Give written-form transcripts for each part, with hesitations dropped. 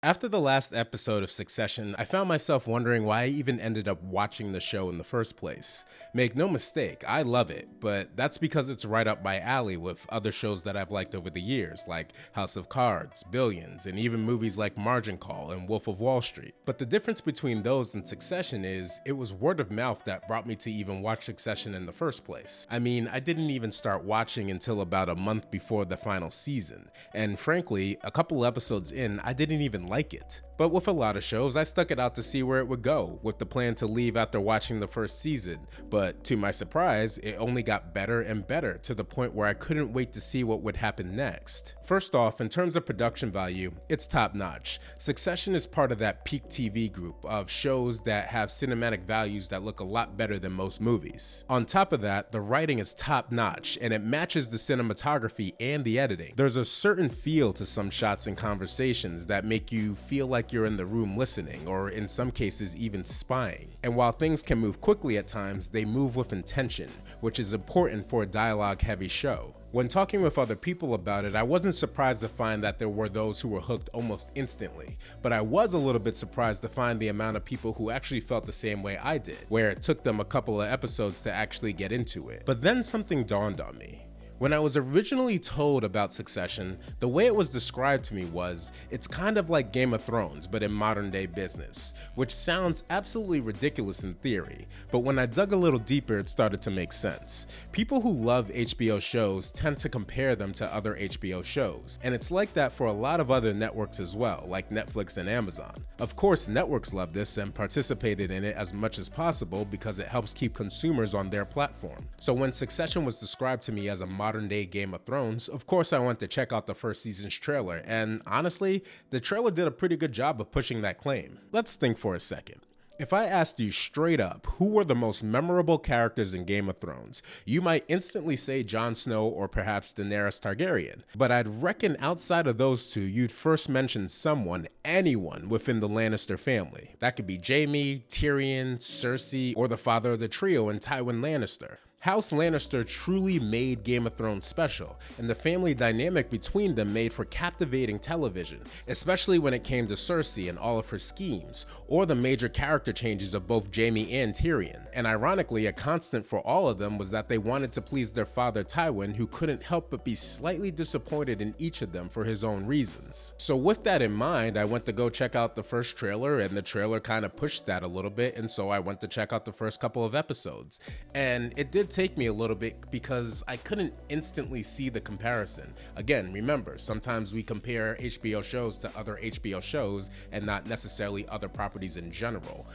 After the last episode of Succession, I found myself wondering why I even ended up watching the show in the first place. Make no mistake, I love it, but that's because it's right up my alley with other shows that I've liked over the years, like House of Cards, Billions, and even movies like Margin Call and Wolf of Wall Street. But the difference between those and Succession is it was word of mouth that brought me to even watch Succession in the first place. I mean, I didn't even start watching until about a month before the final season, and frankly, a couple episodes in, I didn't even like it. But with a lot of shows, I stuck it out to see where it would go, with the plan to leave after watching the first season. But to my surprise, it only got better and better to the point where I couldn't wait to see what would happen next. First off, in terms of production value, it's top notch. Succession is part of that peak TV group of shows that have cinematic values that look a lot better than most movies. On top of that, the writing is top notch and it matches the cinematography and the editing. There's a certain feel to some shots and conversations that make you feel like you're in the room listening, or in some cases even spying. And while things can move quickly at times, they move with intention, which is important for a dialogue-heavy show. When talking with other people about it, I wasn't surprised to find that there were those who were hooked almost instantly, but I was a little bit surprised to find the amount of people who actually felt the same way I did, where it took them a couple of episodes to actually get into it. But then something dawned on me. When I was originally told about Succession, the way it was described to me was, it's kind of like Game of Thrones, but in modern day business, which sounds absolutely ridiculous in theory, but when I dug a little deeper, it started to make sense. People who love HBO shows tend to compare them to other HBO shows, and it's like that for a lot of other networks as well, like Netflix and Amazon. Of course, networks love this and participated in it as much as possible because it helps keep consumers on their platform. So when Succession was described to me as a modern day Game of Thrones, of course I went to check out the first season's trailer, and honestly, the trailer did a pretty good job of pushing that claim. Let's think for a second. If I asked you straight up who were the most memorable characters in Game of Thrones, you might instantly say Jon Snow or perhaps Daenerys Targaryen. But I'd reckon outside of those two, you'd first mention someone, anyone within the Lannister family. That could be Jaime, Tyrion, Cersei, or the father of the trio in Tywin Lannister. House Lannister truly made Game of Thrones special, and the family dynamic between them made for captivating television, especially when it came to Cersei and all of her schemes, or the major character changes of both Jaime and Tyrion. And ironically, a constant for all of them was that they wanted to please their father Tywin, who couldn't help but be slightly disappointed in each of them for his own reasons. So with that in mind, I went to go check out the first trailer, and the trailer kind of pushed that a little bit, and so I went to check out the first couple of episodes. And it did take me a little bit because I couldn't instantly see the comparison. Again, remember, sometimes we compare HBO shows to other HBO shows and not necessarily other properties in general.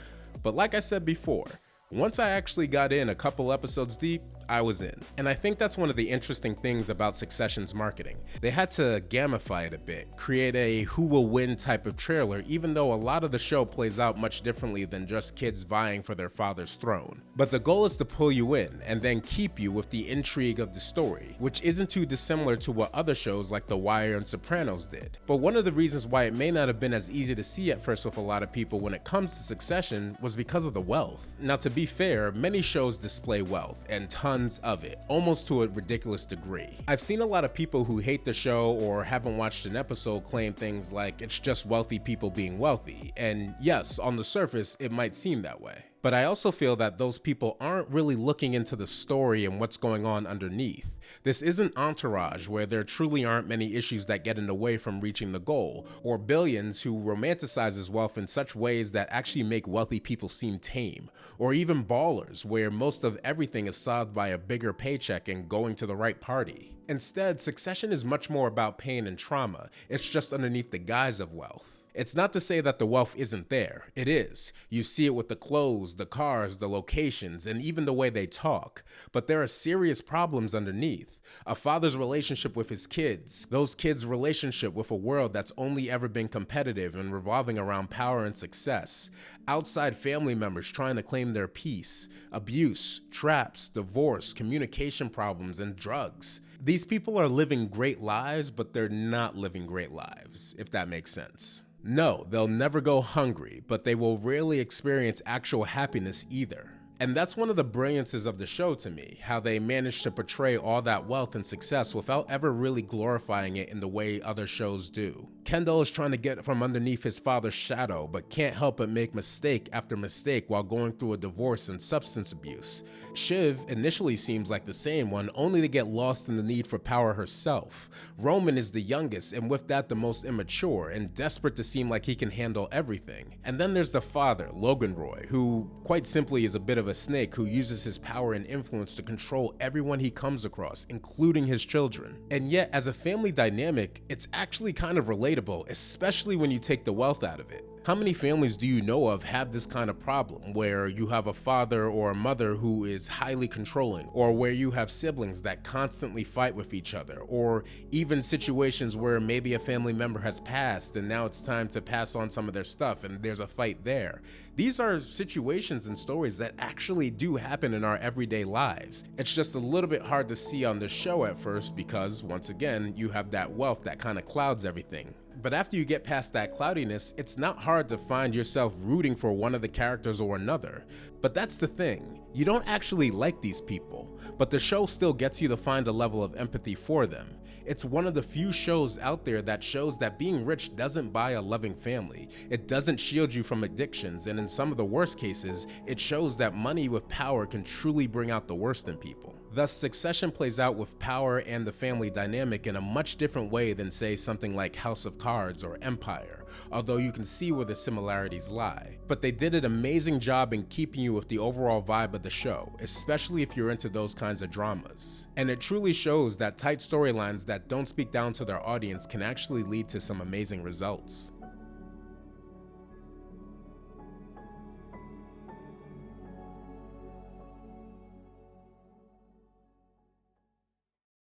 But like I said before, once I actually got in a couple episodes deep, I was in. And I think that's one of the interesting things about Succession's marketing. They had to gamify it a bit, create a who will win type of trailer, even though a lot of the show plays out much differently than just kids vying for their father's throne. But the goal is to pull you in and then keep you with the intrigue of the story, which isn't too dissimilar to what other shows like The Wire and Sopranos did. But one of the reasons why it may not have been as easy to see at first with a lot of people when it comes to Succession was because of the wealth. Now, to be fair, many shows display wealth, and tons of it, almost to a ridiculous degree. I've seen a lot of people who hate the show or haven't watched an episode claim things like it's just wealthy people being wealthy, and yes, on the surface, it might seem that way. But I also feel that those people aren't really looking into the story and what's going on underneath. This isn't Entourage, where there truly aren't many issues that get in the way from reaching the goal, or Billions, who romanticizes wealth in such ways that actually make wealthy people seem tame, or even Ballers, where most of everything is solved by a bigger paycheck and going to the right party. Instead, Succession is much more about pain and trauma. It's just underneath the guise of wealth. It's not to say that the wealth isn't there. It is. You see it with the clothes, the cars, the locations, and even the way they talk. But there are serious problems underneath. A father's relationship with his kids, those kids' relationship with a world that's only ever been competitive and revolving around power and success, outside family members trying to claim their peace, abuse, traps, divorce, communication problems, and drugs. These people are living great lives, but they're not living great lives, if that makes sense. No, they'll never go hungry, but they will rarely experience actual happiness either. And that's one of the brilliances of the show to me, how they managed to portray all that wealth and success without ever really glorifying it in the way other shows do. Kendall is trying to get from underneath his father's shadow, but can't help but make mistake after mistake while going through a divorce and substance abuse. Shiv initially seems like the same one, only to get lost in the need for power herself. Roman is the youngest, and with that the most immature, and desperate to seem like he can handle everything. And then there's the father, Logan Roy, who quite simply is a bit of a snake who uses his power and influence to control everyone he comes across, including his children. And yet, as a family dynamic, it's actually kind of relatable, especially when you take the wealth out of it. How many families do you know of have this kind of problem, where you have a father or a mother who is highly controlling, or where you have siblings that constantly fight with each other, or even situations where maybe a family member has passed and now it's time to pass on some of their stuff and there's a fight there. These are situations and stories that actually do happen in our everyday lives. It's just a little bit hard to see on the show at first because, once again, you have that wealth that kind of clouds everything. But after you get past that cloudiness, it's not hard to find yourself rooting for one of the characters or another. But that's the thing, you don't actually like these people, but the show still gets you to find a level of empathy for them. It's one of the few shows out there that shows that being rich doesn't buy a loving family. It doesn't shield you from addictions, and in some of the worst cases, it shows that money with power can truly bring out the worst in people. Thus, Succession plays out with power and the family dynamic in a much different way than, say, something like House of Cards or Empire, although you can see where the similarities lie. But they did an amazing job in keeping you with the overall vibe of the show, especially if you're into those kinds of dramas. And it truly shows that tight storylines that don't speak down to their audience can actually lead to some amazing results.